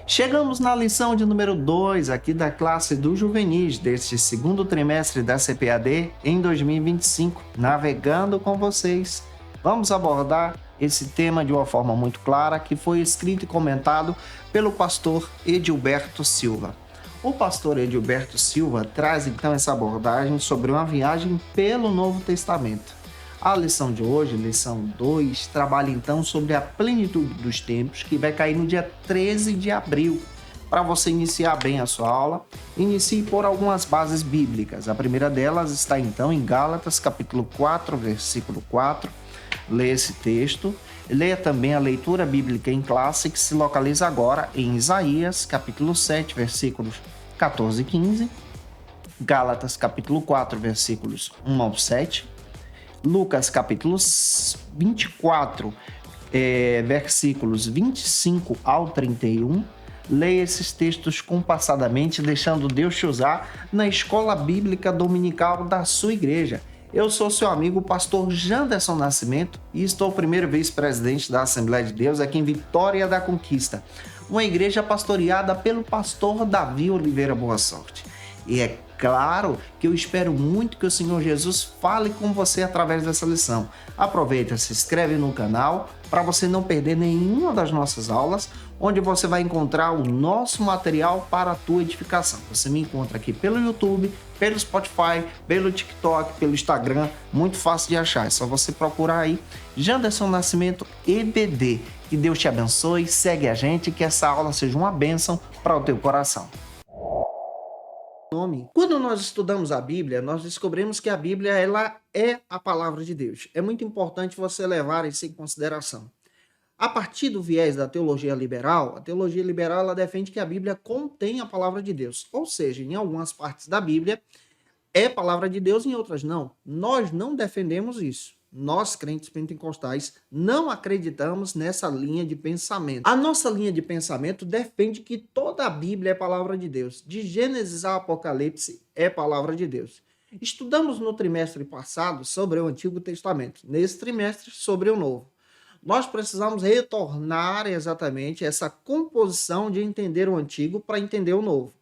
Chegamos na lição de número 2 aqui da classe do Juvenis deste segundo trimestre da CPAD em 2025, navegando com vocês. Vamos abordar esse tema de uma forma muito clara que foi escrito e comentado pelo pastor Edilberto Silva. O pastor Edilberto Silva traz então essa abordagem sobre uma viagem pelo Novo Testamento. A lição de hoje, lição 2, trabalha então sobre a plenitude dos tempos, que vai cair no dia 13 de abril. Para você iniciar bem a sua aula, inicie por algumas bases bíblicas. A primeira delas está então em Gálatas, capítulo 4, versículo 4. Leia esse texto. Leia também a leitura bíblica em classe, que se localiza agora em Isaías, capítulo 7, versículos 14 e 15. Gálatas, capítulo 4, versículos 1 ao 7. Lucas, capítulo 24, versículos 25 ao 31. Leia esses textos compassadamente, deixando Deus te usar na escola bíblica dominical da sua igreja. Eu sou seu amigo, o pastor Janderson Nascimento, e estou primeiro vice-presidente da Assembleia de Deus aqui em Vitória da Conquista, uma igreja pastoreada pelo pastor Davi Oliveira Boa Sorte. E é claro que eu espero muito que o Senhor Jesus fale com você através dessa lição. Aproveita, se inscreve no canal para você não perder nenhuma das nossas aulas, onde você vai encontrar o nosso material para a tua edificação. Você me encontra aqui pelo YouTube, pelo Spotify, pelo TikTok, pelo Instagram, muito fácil de achar. É só você procurar aí Janderson Nascimento EBD. Que Deus te abençoe, segue a gente, que essa aula seja uma bênção para o teu coração. Quando nós estudamos a Bíblia, nós descobrimos que a Bíblia ela é a palavra de Deus. É muito importante você levar isso em consideração. A partir do viés da teologia liberal, a teologia liberal ela defende que a Bíblia contém a palavra de Deus. Ou seja, em algumas partes da Bíblia é palavra de Deus, em outras não. Nós não defendemos isso. Nós, crentes pentecostais, não acreditamos nessa linha de pensamento. A nossa linha de pensamento defende que toda a Bíblia é palavra de Deus. De Gênesis a Apocalipse é palavra de Deus. Estudamos no trimestre passado sobre o Antigo Testamento. Nesse trimestre, sobre o Novo. Nós precisamos retornar exatamente essa composição de entender o Antigo para entender o Novo.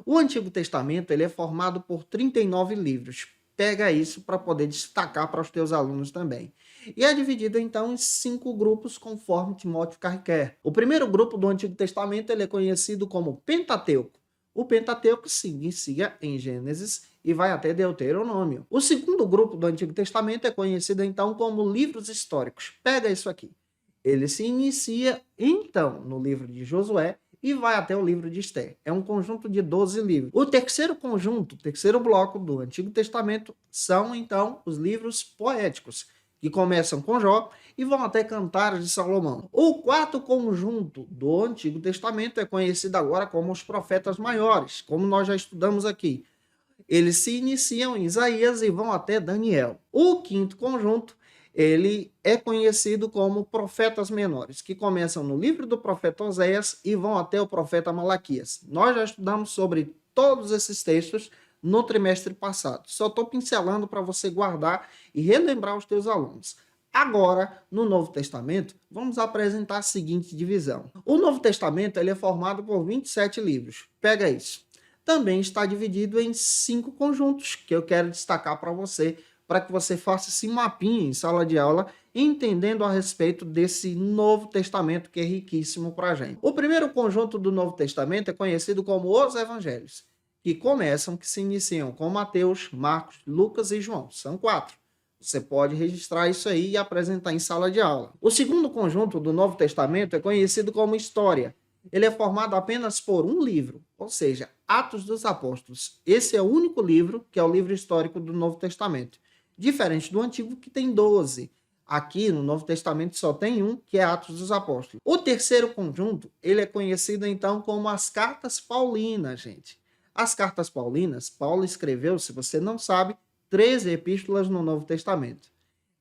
O Antigo Testamento ele é formado por 39 livros. Pega isso para poder destacar para os teus alunos também. E é dividido, então, em 5 grupos, conforme Timóteo Carriquer. O primeiro grupo do Antigo Testamento ele é conhecido como Pentateuco. O Pentateuco se inicia em Gênesis e vai até Deuteronômio. O segundo grupo do Antigo Testamento é conhecido, então, como livros históricos. Pega isso aqui. Ele se inicia, então, no livro de Josué, e vai até o livro de Esther. É um conjunto de 12 livros. O terceiro conjunto, o terceiro bloco do Antigo Testamento são, então, os livros poéticos, que começam com Jó e vão até Cantares de Salomão. O quarto conjunto do Antigo Testamento é conhecido agora como os profetas maiores, como nós já estudamos aqui. Eles se iniciam em Isaías e vão até Daniel. O quinto conjunto ele é conhecido como profetas menores, que começam no livro do profeta Oséias e vão até o profeta Malaquias. Nós já estudamos sobre todos esses textos no trimestre passado. Só estou pincelando para você guardar e relembrar os teus alunos. Agora, no Novo Testamento, vamos apresentar a seguinte divisão. O Novo Testamento ele é formado por 27 livros. Pega isso. Também está dividido em 5 conjuntos, que eu quero destacar para que você faça esse mapinha em sala de aula, entendendo a respeito desse Novo Testamento que é riquíssimo para a gente. O primeiro conjunto do Novo Testamento é conhecido como os Evangelhos, que se iniciam com Mateus, Marcos, Lucas e João. São 4. Você pode registrar isso aí e apresentar em sala de aula. O segundo conjunto do Novo Testamento é conhecido como História. Ele é formado apenas por um livro, ou seja, Atos dos Apóstolos. Esse é o único livro que é o livro histórico do Novo Testamento. Diferente do Antigo, que tem 12. Aqui no Novo Testamento só tem um, que é Atos dos Apóstolos. O terceiro conjunto, ele é conhecido então como as Cartas Paulinas, gente. As Cartas Paulinas, Paulo escreveu, se você não sabe, 13 epístolas no Novo Testamento.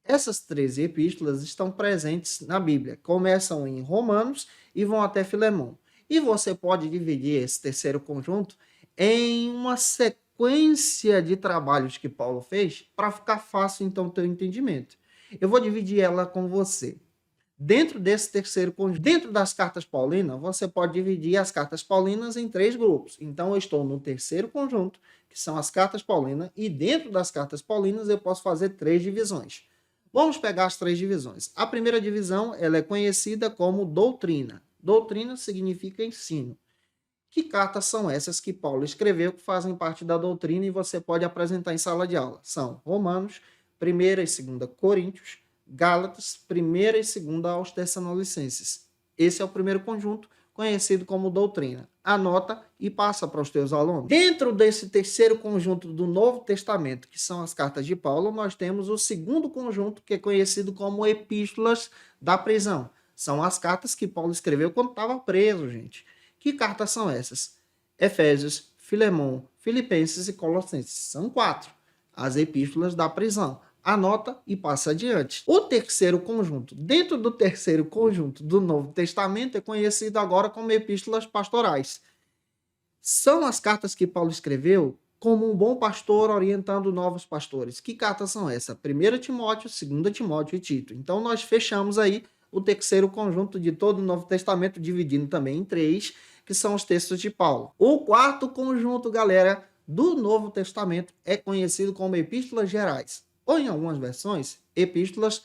Essas 13 epístolas estão presentes na Bíblia. Começam em Romanos e vão até Filemão. E você pode dividir esse terceiro conjunto em uma sequência de trabalhos que Paulo fez para ficar fácil, então, o teu entendimento. Eu vou dividir ela com você. Dentro desse terceiro conjunto, dentro das cartas paulinas, você pode dividir as cartas paulinas em 3 grupos. Então, eu estou no terceiro conjunto, que são as cartas paulinas, e dentro das cartas paulinas eu posso fazer 3 divisões. Vamos pegar as 3 divisões. A primeira divisão, ela é conhecida como doutrina. Doutrina significa ensino. Que cartas são essas que Paulo escreveu que fazem parte da doutrina e você pode apresentar em sala de aula? São Romanos, 1ª e 2ª Coríntios, Gálatas, 1ª e 2ª aos Tessalonicenses. Esse é o primeiro conjunto, conhecido como doutrina. Anota e passa para os teus alunos. Dentro desse terceiro conjunto do Novo Testamento, que são as cartas de Paulo, nós temos o segundo conjunto, que é conhecido como epístolas da prisão. São as cartas que Paulo escreveu quando estava preso, gente. Que cartas são essas? Efésios, Filemão, Filipenses e Colossenses. São 4. As epístolas da prisão. Anota e passa adiante. O terceiro conjunto, dentro do terceiro conjunto do Novo Testamento, é conhecido agora como epístolas pastorais. São as cartas que Paulo escreveu como um bom pastor orientando novos pastores. Que cartas são essas? 1 Timóteo, 2 Timóteo e Tito. Então, nós fechamos aí o terceiro conjunto de todo o Novo Testamento, dividindo também em 3, que são os textos de Paulo. O quarto conjunto, galera, do Novo Testamento é conhecido como epístolas gerais, ou em algumas versões, epístolas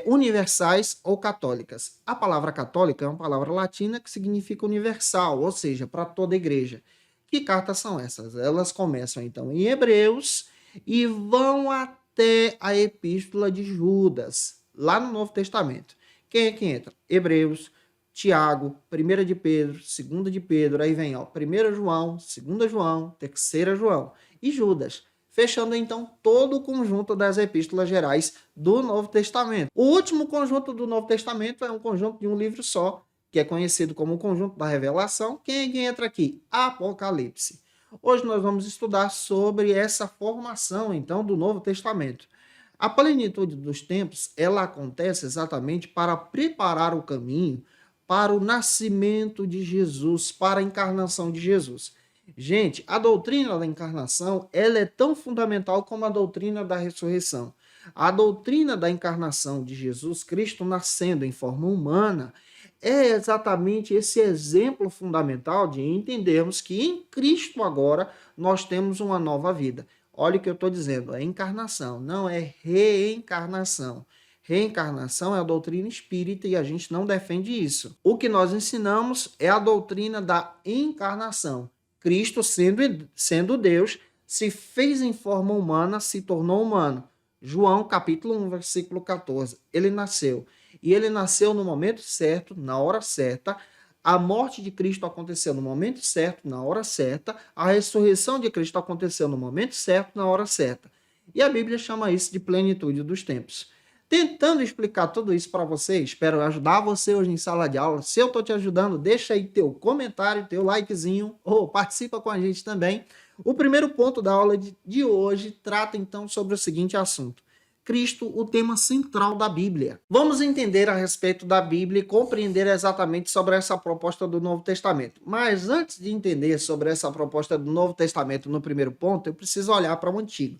universais ou católicas. A palavra católica é uma palavra latina que significa universal, ou seja, para toda a igreja. Que cartas são essas? Elas começam então em Hebreus e vão até a epístola de Judas, lá no Novo Testamento. Quem é que entra? Hebreus, Tiago, 1 de Pedro, 2 de Pedro, aí vem 1 João, 2 João, 3 João e Judas. Fechando então todo o conjunto das epístolas gerais do Novo Testamento. O último conjunto do Novo Testamento é um conjunto de um livro só, que é conhecido como o conjunto da revelação. Quem é que entra aqui? Apocalipse. Hoje nós vamos estudar sobre essa formação então do Novo Testamento. A plenitude dos tempos, ela acontece exatamente para preparar o caminho para o nascimento de Jesus, para a encarnação de Jesus. Gente, a doutrina da encarnação, ela é tão fundamental como a doutrina da ressurreição. A doutrina da encarnação de Jesus Cristo nascendo em forma humana é exatamente esse exemplo fundamental de entendermos que em Cristo agora nós temos uma nova vida. Olha o que eu estou dizendo, é encarnação, não é reencarnação. Reencarnação é a doutrina espírita e a gente não defende isso. O que nós ensinamos é a doutrina da encarnação. Cristo, sendo Deus, se fez em forma humana, se tornou humano. João, capítulo 1, versículo 14. Ele nasceu. E ele nasceu no momento certo, na hora certa. A morte de Cristo aconteceu no momento certo, na hora certa. A ressurreição de Cristo aconteceu no momento certo, na hora certa. E a Bíblia chama isso de plenitude dos tempos. Tentando explicar tudo isso para você, espero ajudar você hoje em sala de aula. Se eu estou te ajudando, deixa aí teu comentário, teu likezinho, ou participa com a gente também. O primeiro ponto da aula de hoje trata então sobre o seguinte assunto. Cristo, o tema central da Bíblia. Vamos entender a respeito da Bíblia e compreender exatamente sobre essa proposta do Novo Testamento. Mas antes de entender sobre essa proposta do Novo Testamento no primeiro ponto, eu preciso olhar para o Antigo.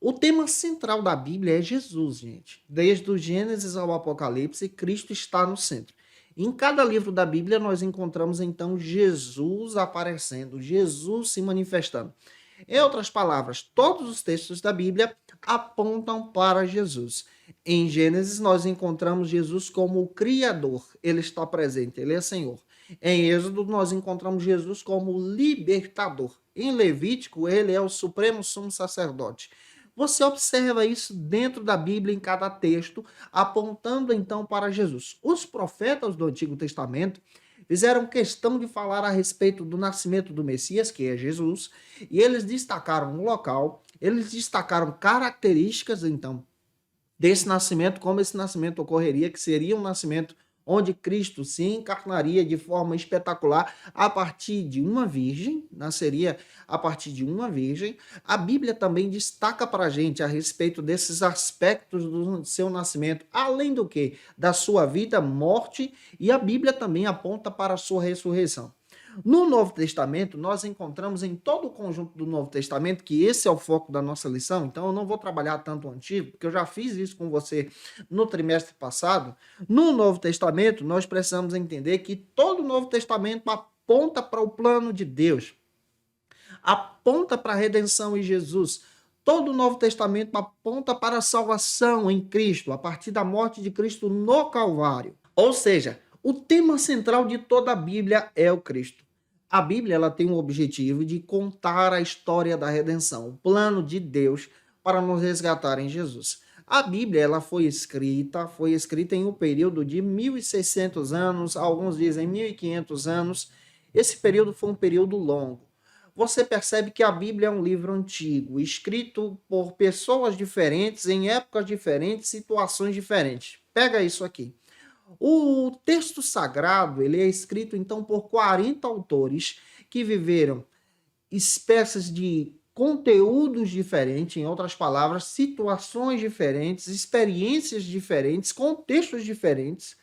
O tema central da Bíblia é Jesus, gente. Desde o Gênesis ao Apocalipse, Cristo está no centro. Em cada livro da Bíblia, nós encontramos, então, Jesus aparecendo, Jesus se manifestando. Em outras palavras, todos os textos da Bíblia apontam para Jesus. Em Gênesis, nós encontramos Jesus como o Criador. Ele está presente, ele é Senhor. Em Êxodo, nós encontramos Jesus como libertador. Em Levítico, ele é o supremo sumo sacerdote. Você observa isso dentro da Bíblia, em cada texto, apontando então para Jesus. Os profetas do Antigo Testamento fizeram questão de falar a respeito do nascimento do Messias, que é Jesus, e eles destacaram o local, eles destacaram características, então, desse nascimento, como esse nascimento ocorreria, que seria um nascimento onde Cristo se encarnaria de forma espetacular a partir de uma virgem, nasceria a partir de uma virgem. A Bíblia também destaca para a gente a respeito desses aspectos do seu nascimento, além do que? Da sua vida, morte, e a Bíblia também aponta para a sua ressurreição. No Novo Testamento, nós encontramos em todo o conjunto do Novo Testamento, que esse é o foco da nossa lição, então eu não vou trabalhar tanto o Antigo, porque eu já fiz isso com você no trimestre passado. No Novo Testamento, nós precisamos entender que todo o Novo Testamento aponta para o plano de Deus, aponta para a redenção em Jesus. Todo o Novo Testamento aponta para a salvação em Cristo, a partir da morte de Cristo no Calvário. Ou seja, o tema central de toda a Bíblia é o Cristo. A Bíblia ela tem o objetivo de contar a história da redenção, o plano de Deus para nos resgatar em Jesus. A Bíblia ela foi escrita em um período de 1.600 anos, alguns dizem 1.500 anos. Esse período foi um período longo. Você percebe que a Bíblia é um livro antigo, escrito por pessoas diferentes, em épocas diferentes, situações diferentes. Pega isso aqui. O texto sagrado ele é escrito então por 40 autores que viveram espécies de conteúdos diferentes, em outras palavras, situações diferentes, experiências diferentes, contextos diferentes,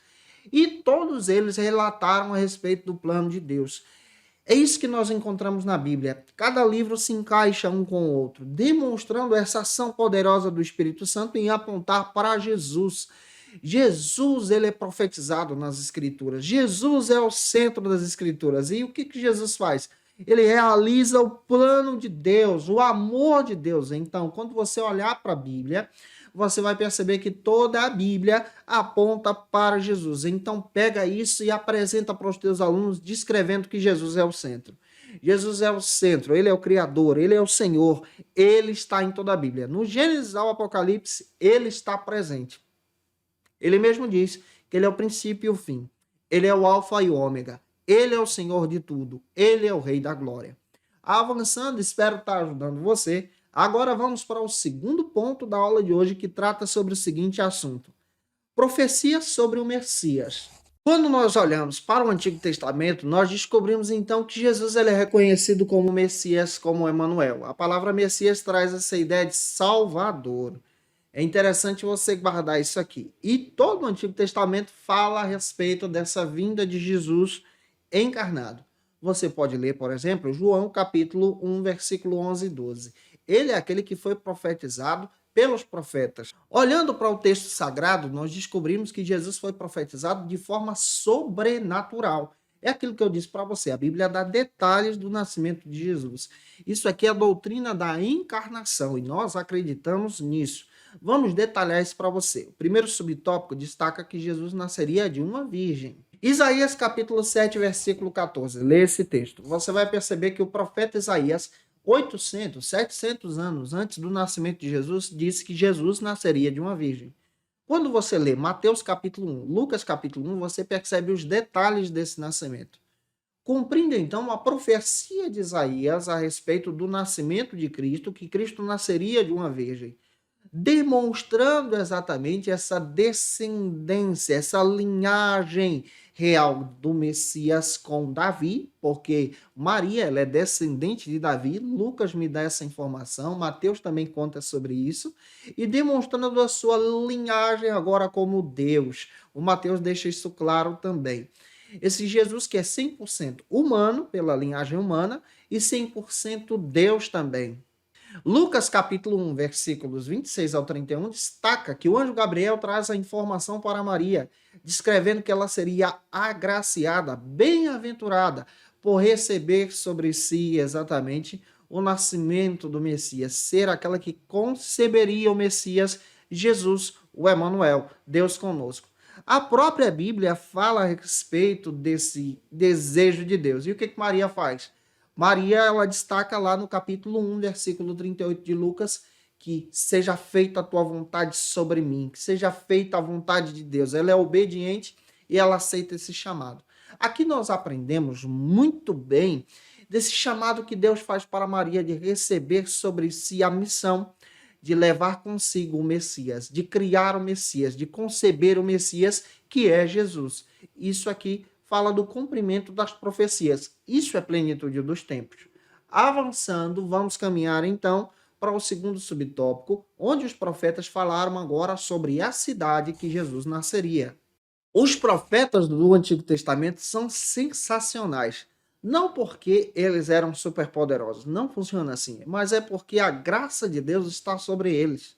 e todos eles relataram a respeito do plano de Deus. É isso que nós encontramos na Bíblia. Cada livro se encaixa um com o outro, demonstrando essa ação poderosa do Espírito Santo em apontar para Jesus. Jesus, ele é profetizado nas Escrituras. Jesus é o centro das Escrituras. E o que Jesus faz? Ele realiza o plano de Deus, o amor de Deus. Então, quando você olhar para a Bíblia, você vai perceber que toda a Bíblia aponta para Jesus. Então, pega isso e apresenta para os teus alunos, descrevendo que Jesus é o centro. Jesus é o centro, ele é o Criador, ele é o Senhor, ele está em toda a Bíblia. No Gênesis ao Apocalipse, ele está presente. Ele mesmo diz que ele é o princípio e o fim. Ele é o alfa e o ômega. Ele é o Senhor de tudo. Ele é o Rei da glória. Avançando, espero estar ajudando você. Agora vamos para o segundo ponto da aula de hoje, que trata sobre o seguinte assunto: profecias sobre o Messias. Quando nós olhamos para o Antigo Testamento, nós descobrimos então que Jesus ele é reconhecido como Messias, como Emanuel. A palavra Messias traz essa ideia de Salvador. É interessante você guardar isso aqui. E todo o Antigo Testamento fala a respeito dessa vinda de Jesus encarnado. Você pode ler, por exemplo, João capítulo 1, versículo 11 e 12. Ele é aquele que foi profetizado pelos profetas. Olhando para o texto sagrado, nós descobrimos que Jesus foi profetizado de forma sobrenatural. É aquilo que eu disse para você, a Bíblia dá detalhes do nascimento de Jesus. Isso aqui é a doutrina da encarnação e nós acreditamos nisso. Vamos detalhar isso para você. O primeiro subtópico destaca que Jesus nasceria de uma virgem. Isaías capítulo 7, versículo 14. Lê esse texto. Você vai perceber que o profeta Isaías, 800, 700 anos antes do nascimento de Jesus, disse que Jesus nasceria de uma virgem. Quando você lê Mateus capítulo 1, Lucas capítulo 1, você percebe os detalhes desse nascimento. Cumprindo então a profecia de Isaías a respeito do nascimento de Cristo, que Cristo nasceria de uma virgem, demonstrando exatamente essa descendência, essa linhagem real do Messias com Davi, porque Maria ela é descendente de Davi. Lucas me dá essa informação, Mateus também conta sobre isso, e demonstrando a sua linhagem agora como Deus. O Mateus deixa isso claro também. Esse Jesus que é 100% humano, pela linhagem humana, e 100% Deus também. Lucas capítulo 1, versículos 26 ao 31, destaca que o anjo Gabriel traz a informação para Maria, descrevendo que ela seria agraciada, bem-aventurada, por receber sobre si exatamente o nascimento do Messias, ser aquela que conceberia o Messias, Jesus, o Emanuel, Deus conosco. A própria Bíblia fala a respeito desse desejo de Deus. E o que Maria faz? Maria, ela destaca lá no capítulo 1, versículo 38 de Lucas, que seja feita a tua vontade sobre mim, que seja feita a vontade de Deus. Ela é obediente e ela aceita esse chamado. Aqui nós aprendemos muito bem desse chamado que Deus faz para Maria de receber sobre si a missão de levar consigo o Messias, de criar o Messias, de conceber o Messias, que é Jesus. Isso aqui fala do cumprimento das profecias. Isso é plenitude dos tempos. Avançando, vamos caminhar então para o segundo subtópico, onde os profetas falaram agora sobre a cidade que Jesus nasceria. Os profetas do Antigo Testamento são sensacionais. Não porque eles eram superpoderosos, não funciona assim, mas é porque a graça de Deus está sobre eles.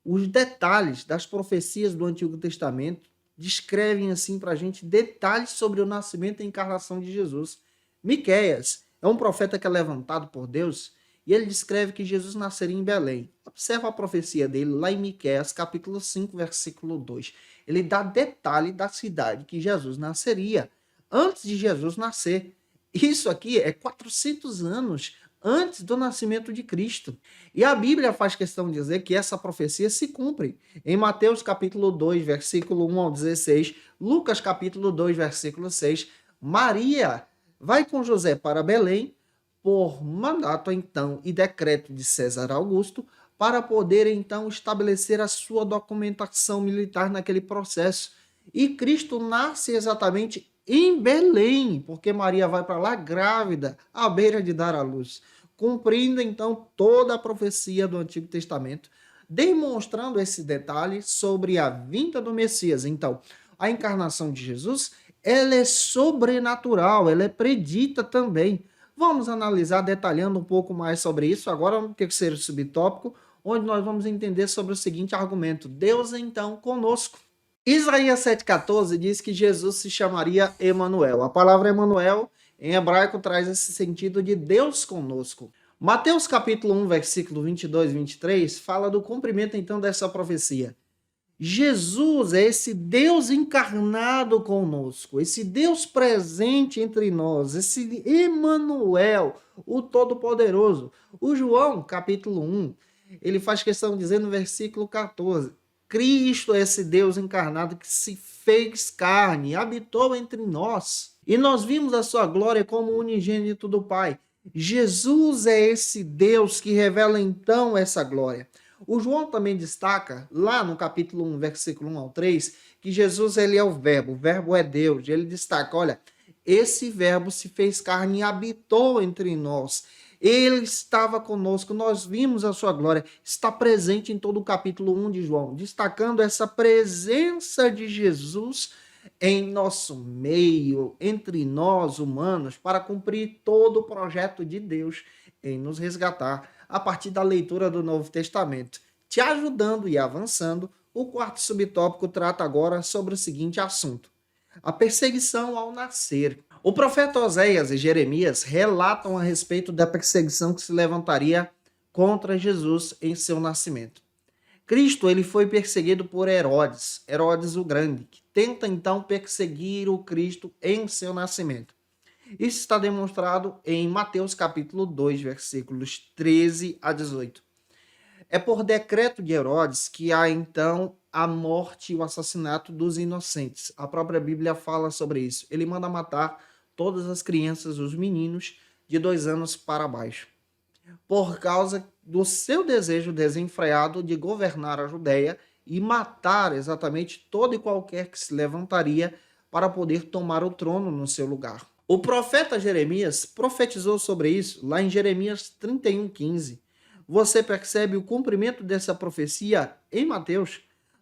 Os detalhes das profecias do Antigo Testamento descrevem assim para a gente detalhes sobre o nascimento e a encarnação de Jesus. Miqueias é um profeta que é levantado por Deus e ele descreve que Jesus nasceria em Belém. Observa a profecia dele lá em Miqueias, capítulo 5, versículo 2. Ele dá detalhe da cidade que Jesus nasceria antes de Jesus nascer. Isso aqui é 400 anos antes do nascimento de Cristo. E a Bíblia faz questão de dizer que essa profecia se cumpre. Em Mateus capítulo 2, versículo 1 ao 16, Lucas capítulo 2, versículo 6, Maria vai com José para Belém por mandato então e decreto de César Augusto para poder então estabelecer a sua documentação militar naquele processo. E Cristo nasce exatamente em Belém, porque Maria vai para lá grávida, à beira de dar à luz, cumprindo então toda a profecia do Antigo Testamento, demonstrando esse detalhe sobre a vinda do Messias. Então, a encarnação de Jesus, ela é sobrenatural, ela é predita também. Vamos analisar detalhando um pouco mais sobre isso agora no terceiro subtópico, onde nós vamos entender sobre o seguinte argumento: Deus então conosco. Isaías 7,14 diz que Jesus se chamaria Emanuel. A palavra Emanuel, em hebraico, traz esse sentido de Deus conosco. Mateus capítulo 1, versículo 22 e 23, fala do cumprimento, então, dessa profecia. Jesus é esse Deus encarnado conosco, esse Deus presente entre nós, esse Emanuel, o Todo-Poderoso. O João, capítulo 1, ele faz questão de dizer no versículo 14, Cristo é esse Deus encarnado que se fez carne, habitou entre nós. E nós vimos a sua glória como unigênito do Pai. Jesus é esse Deus que revela então essa glória. O João também destaca, lá no capítulo 1, versículo 1 ao 3, que Jesus ele é o verbo é Deus. Ele destaca, olha, esse verbo se fez carne e habitou entre nós. Ele estava conosco, nós vimos a sua glória, está presente em todo o capítulo 1 de João, destacando essa presença de Jesus em nosso meio, entre nós humanos, para cumprir todo o projeto de Deus em nos resgatar a partir da leitura do Novo Testamento. Te ajudando e avançando, o quarto subtópico trata agora sobre o seguinte assunto: a perseguição ao nascer. O profeta Oséias e Jeremias relatam a respeito da perseguição que se levantaria contra Jesus em seu nascimento. Cristo ele foi perseguido por Herodes, Herodes o Grande, que tenta então perseguir o Cristo em seu nascimento. Isso está demonstrado em Mateus capítulo 2, versículos 13 a 18. É por decreto de Herodes que há então a morte e o assassinato dos inocentes. A própria Bíblia fala sobre isso. Ele manda matar todas as crianças, os meninos de 2 anos para baixo, por causa do seu desejo desenfreado de governar a Judéia e matar exatamente todo e qualquer que se levantaria para poder tomar o trono no seu lugar. O profeta Jeremias profetizou sobre isso lá em Jeremias 31:15. Você percebe o cumprimento dessa profecia em Mateus?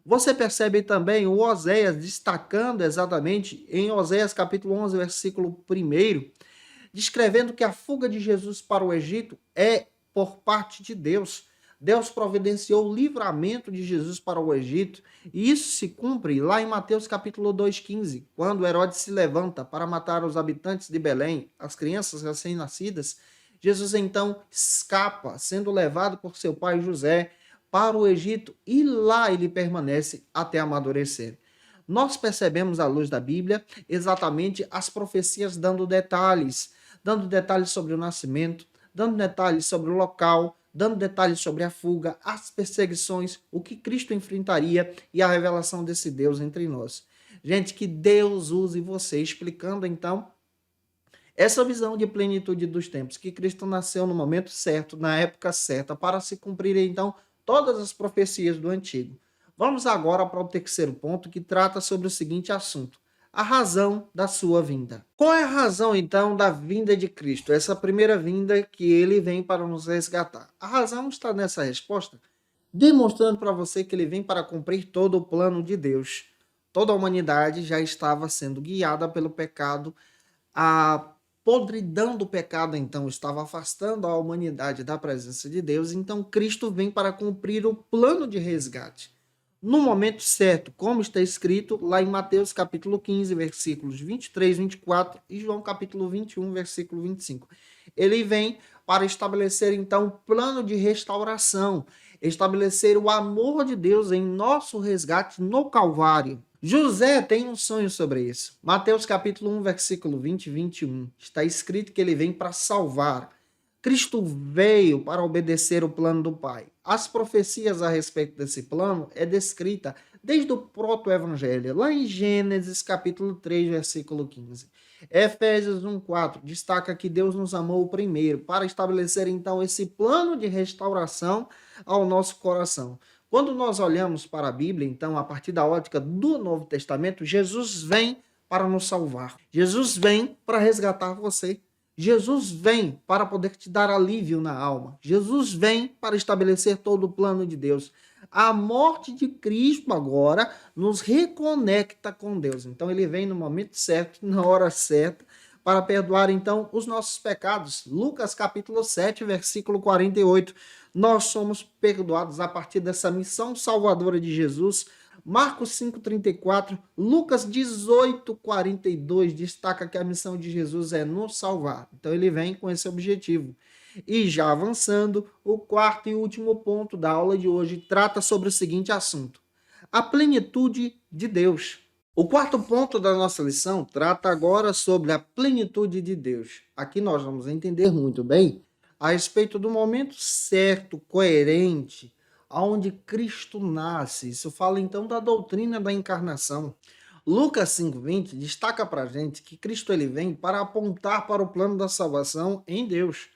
Você percebe também o Oséias destacando exatamente em Oséias capítulo 11, versículo 1, descrevendo que a fuga de Jesus para o Egito é por parte de Deus. Deus providenciou o livramento de Jesus para o Egito, e isso se cumpre lá em Mateus capítulo 2,15, quando Herodes se levanta para matar os habitantes de Belém, as crianças recém-nascidas. Jesus então escapa, sendo levado por seu pai José para o Egito, e lá ele permanece até amadurecer. Nós percebemos à luz da Bíblia exatamente as profecias dando detalhes sobre o nascimento, dando detalhes sobre o local, dando detalhes sobre a fuga, as perseguições, o que Cristo enfrentaria e a revelação desse Deus entre nós. Gente, que Deus use você, explicando então essa visão de plenitude dos tempos, que Cristo nasceu no momento certo, na época certa, para se cumprir então todas as profecias do Antigo. Vamos agora para o terceiro ponto, que trata sobre o seguinte assunto: a razão da sua vinda. Qual é a razão, então, da vinda de Cristo? Essa primeira vinda que ele vem para nos resgatar. A razão está nessa resposta, demonstrando para você que ele vem para cumprir todo o plano de Deus. Toda a humanidade já estava sendo guiada pelo pecado a podridão do pecado, então, estava afastando a humanidade da presença de Deus, então Cristo vem para cumprir o plano de resgate. No momento certo, como está escrito lá em Mateus capítulo 15, versículos 23, 24 e João capítulo 21, versículo 25. Ele vem para estabelecer, então, o plano de restauração, estabelecer o amor de Deus em nosso resgate no Calvário. José tem um sonho sobre isso. Mateus capítulo 1, versículo 20 e 21. Está escrito que ele vem para salvar. Cristo veio para obedecer o plano do Pai. As profecias a respeito desse plano é descrita desde o proto-evangelho, lá em Gênesis capítulo 3, versículo 15. Efésios 1:4 destaca que Deus nos amou primeiro para estabelecer então esse plano de restauração ao nosso coração. Quando nós olhamos para a Bíblia, então, a partir da ótica do Novo Testamento, Jesus vem para nos salvar. Jesus vem para resgatar você. Jesus vem para poder te dar alívio na alma. Jesus vem para estabelecer todo o plano de Deus. A morte de Cristo agora nos reconecta com Deus. Então ele vem no momento certo, na hora certa, para perdoar então os nossos pecados. Lucas capítulo 7, versículo 48. Nós somos perdoados a partir dessa missão salvadora de Jesus. Marcos 5,34, Lucas 18,42 destaca que a missão de Jesus é nos salvar. Então ele vem com esse objetivo. E já avançando, o quarto e último ponto da aula de hoje trata sobre o seguinte assunto: a plenitude de Deus. O quarto ponto da nossa lição trata agora sobre a plenitude de Deus. Aqui nós vamos entender muito bem a respeito do momento certo, coerente, onde Cristo nasce. Isso fala então da doutrina da encarnação. Lucas 5,20 destaca para a gente que Cristo ele vem para apontar para o plano da salvação em Deus.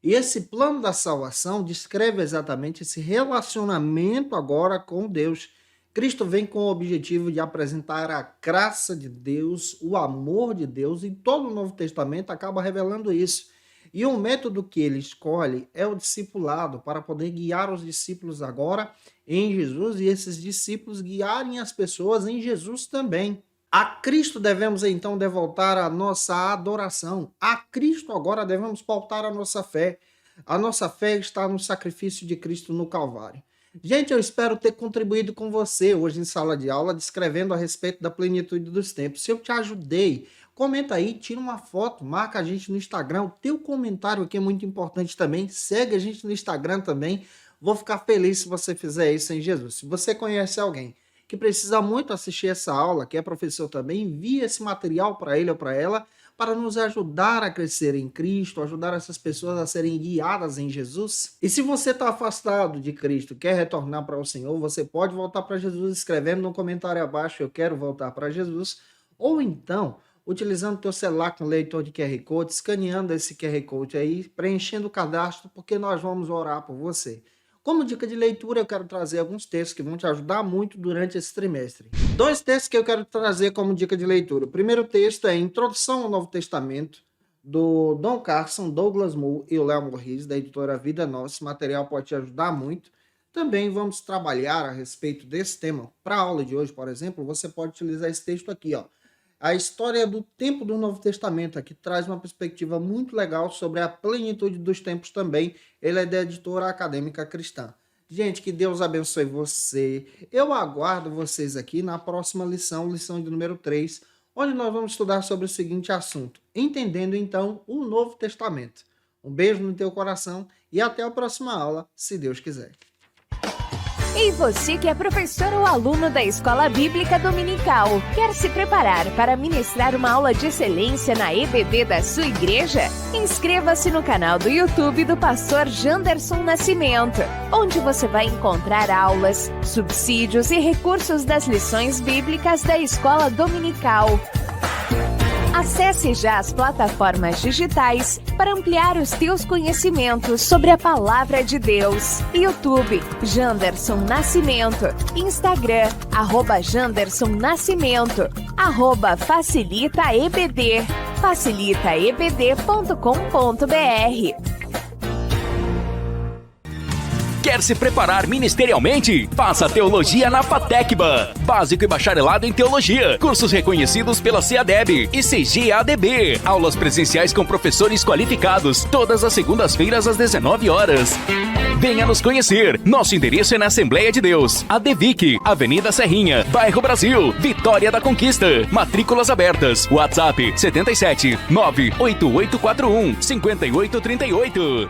E esse plano da salvação descreve exatamente esse relacionamento agora com Deus. Cristo vem com o objetivo de apresentar a graça de Deus, o amor de Deus, e todo o Novo Testamento acaba revelando isso. E o método que ele escolhe é o discipulado, para poder guiar os discípulos agora em Jesus e esses discípulos guiarem as pessoas em Jesus também. A Cristo devemos então devotar a nossa adoração. A Cristo agora devemos pautar a nossa fé. A nossa fé está no sacrifício de Cristo no Calvário. Gente, eu espero ter contribuído com você hoje em sala de aula, descrevendo a respeito da plenitude dos tempos. Se eu te ajudei, comenta aí, tira uma foto, marca a gente no Instagram. O teu comentário aqui é muito importante também. Segue a gente no Instagram também. Vou ficar feliz se você fizer isso em Jesus. Se você conhece alguém que precisa muito assistir essa aula, que é professor também, envie esse material para ele ou para ela, para nos ajudar a crescer em Cristo, ajudar essas pessoas a serem guiadas em Jesus. E se você está afastado de Cristo, quer retornar para o Senhor, você pode voltar para Jesus escrevendo no comentário abaixo: eu quero voltar para Jesus. Ou então, utilizando o teu celular com leitor de QR Code, escaneando esse QR Code aí, preenchendo o cadastro, porque nós vamos orar por você. Como dica de leitura, eu quero trazer alguns textos que vão te ajudar muito durante esse trimestre. 2 textos que eu quero trazer como dica de leitura. O primeiro texto é Introdução ao Novo Testamento, do Don Carson, Douglas Moo e o Léo Morris, da editora Vida Nova. Esse material pode te ajudar muito. Também vamos trabalhar a respeito desse tema. Para a aula de hoje, por exemplo, você pode utilizar esse texto aqui, ó. A história do tempo do Novo Testamento, aqui traz uma perspectiva muito legal sobre a plenitude dos tempos também. Ele é da editora Acadêmica Cristã. Gente, que Deus abençoe você. Eu aguardo vocês aqui na próxima lição, lição de número 3, onde nós vamos estudar sobre o seguinte assunto: entendendo então o Novo Testamento. Um beijo no teu coração e até a próxima aula, se Deus quiser. E você que é professor ou aluno da Escola Bíblica Dominical, quer se preparar para ministrar uma aula de excelência na EBD da sua igreja? Inscreva-se no canal do YouTube do pastor Janderson Nascimento, onde você vai encontrar aulas, subsídios e recursos das lições bíblicas da Escola Dominical. Acesse já as plataformas digitais para ampliar os teus conhecimentos sobre a Palavra de Deus. YouTube, Janderson Nascimento. Instagram, @Janderson Nascimento. @FacilitaEBD. facilitaebd.com.br. Quer se preparar ministerialmente? Faça teologia na FATECBA. Básico e bacharelado em teologia. Cursos reconhecidos pela CEADEB e CGADB. Aulas presenciais com professores qualificados. Todas as segundas-feiras às 19 horas. Venha nos conhecer. Nosso endereço é na Assembleia de Deus, ADVIC, Avenida Serrinha, Bairro Brasil, Vitória da Conquista. Matrículas abertas. WhatsApp 77 98841 5838.